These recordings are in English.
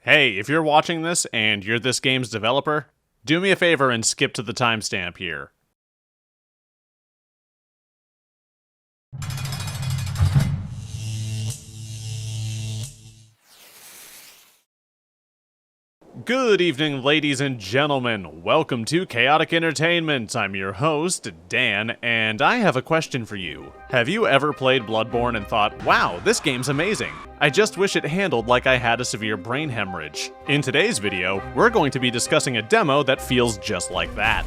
Hey, if you're watching this and you're this game's developer, do me a favor and skip to the timestamp here. Good evening, ladies and gentlemen. Welcome to Chaotic Entertainment. I'm your host, Dan, and I have a question for you. Have you ever played Bloodborne and thought, wow, this game's amazing? I just wish it handled like I had a severe brain hemorrhage. In today's video, we're going to be discussing a demo that feels just like that.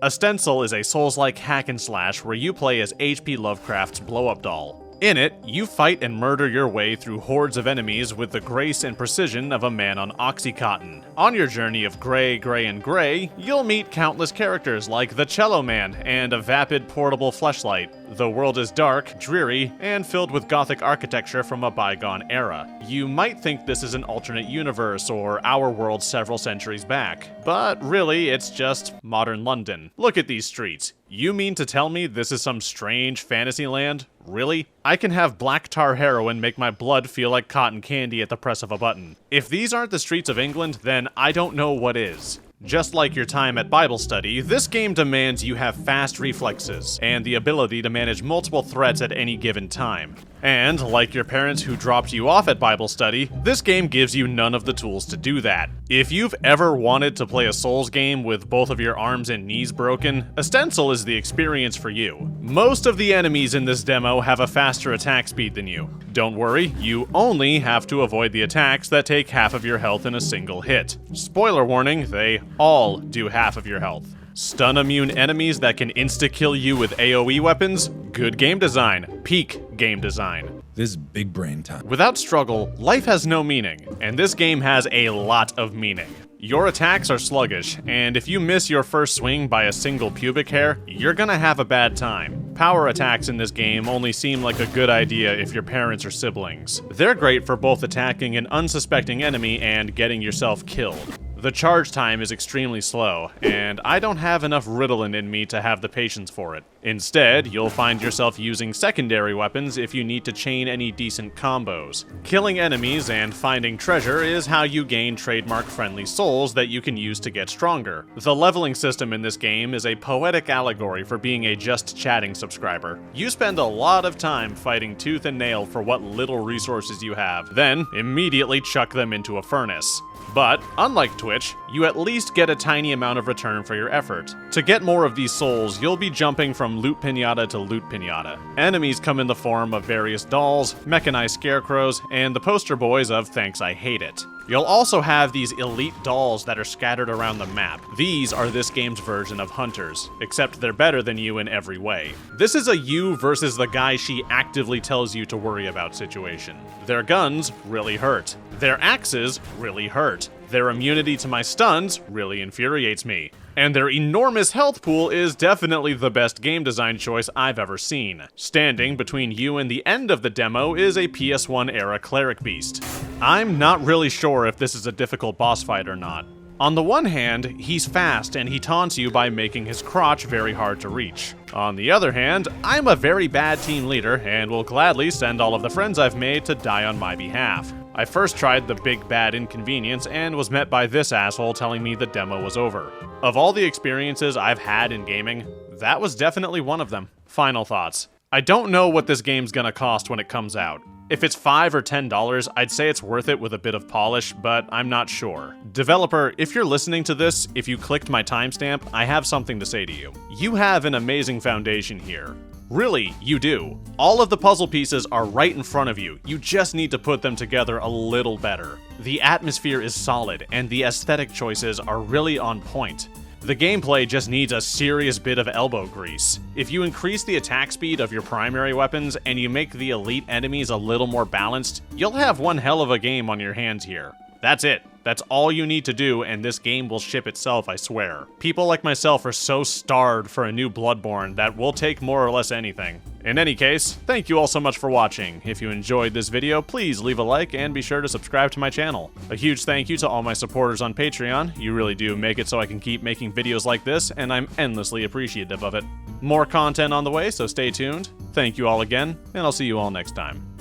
Estencel is a Souls-like hack and slash where you play as H.P. Lovecraft's blow-up doll. In it, you fight and murder your way through hordes of enemies with the grace and precision of a man on Oxycontin. On your journey of gray, and gray, you'll meet countless characters like the Cello Man and a vapid portable fleshlight. The world is dark, dreary, and filled with gothic architecture from a bygone era. You might think this is an alternate universe or our world several centuries back, but really it's just modern London. Look at these streets. You mean to tell me this is some strange fantasy land? Really? I can have black tar heroin make my blood feel like cotton candy at the press of a button. If these aren't the streets of England, then I don't know what is. Just like your time at Bible study, this game demands you have fast reflexes and the ability to manage multiple threats at any given time. And, like your parents who dropped you off at Bible study, this game gives you none of the tools to do that. If you've ever wanted to play a Souls game with both of your arms and knees broken, Estencel is the experience for you. Most of the enemies in this demo have a faster attack speed than you. Don't worry, you only have to avoid the attacks that take half of your health in a single hit. Spoiler warning, they all do half of your health. Stun immune enemies that can insta-kill you with AoE weapons? Good game design. Peak game design. This is big brain time. Without struggle, life has no meaning, and this game has a lot of meaning. Your attacks are sluggish, and if you miss your first swing by a single pubic hair, you're gonna have a bad time. Power attacks in this game only seem like a good idea if your parents are siblings. They're great for both attacking an unsuspecting enemy and getting yourself killed. The charge time is extremely slow, and I don't have enough Ritalin in me to have the patience for it. Instead, you'll find yourself using secondary weapons if you need to chain any decent combos. Killing enemies and finding treasure is how you gain trademark-friendly souls that you can use to get stronger. The leveling system in this game is a poetic allegory for being a just chatting subscriber. You spend a lot of time fighting tooth and nail for what little resources you have, then immediately chuck them into a furnace. But, unlike Twitch, you at least get a tiny amount of return for your effort. To get more of these souls, you'll be jumping from loot pinata to loot pinata. Enemies come in the form of various dolls, mechanized scarecrows, and the poster boys of Thanks I Hate It. You'll also have these elite dolls that are scattered around the map. These are this game's version of hunters, except they're better than you in every way. This is a you versus the guy she actively tells you to worry about situation. Their guns really hurt. Their axes really hurt. Their immunity to my stuns really infuriates me. And their enormous health pool is definitely the best game design choice I've ever seen. Standing between you and the end of the demo is a PS1 era cleric beast. I'm not really sure if this is a difficult boss fight or not. On the one hand, he's fast and he taunts you by making his crotch very hard to reach. On the other hand, I'm a very bad team leader and will gladly send all of the friends I've made to die on my behalf. I first tried the big bad inconvenience and was met by this asshole telling me the demo was over. Of all the experiences I've had in gaming, that was definitely one of them. Final thoughts. I don't know what this game's gonna cost when it comes out. If it's $5 or $10, I'd say it's worth it with a bit of polish, but I'm not sure. Developer, if you're listening to this, if you clicked my timestamp, I have something to say to you. You have an amazing foundation here. Really, you do. All of the puzzle pieces are right in front of you. You just need to put them together a little better. The atmosphere is solid, and the aesthetic choices are really on point. The gameplay just needs a serious bit of elbow grease. If you increase the attack speed of your primary weapons and you make the elite enemies a little more balanced, you'll have one hell of a game on your hands here. That's it. That's all you need to do, and this game will ship itself, I swear. People like myself are so starved for a new Bloodborne that we'll take more or less anything. In any case, thank you all so much for watching. If you enjoyed this video, please leave a like and be sure to subscribe to my channel. A huge thank you to all my supporters on Patreon. You really do make it so I can keep making videos like this, and I'm endlessly appreciative of it. More content on the way, so stay tuned. Thank you all again, and I'll see you all next time.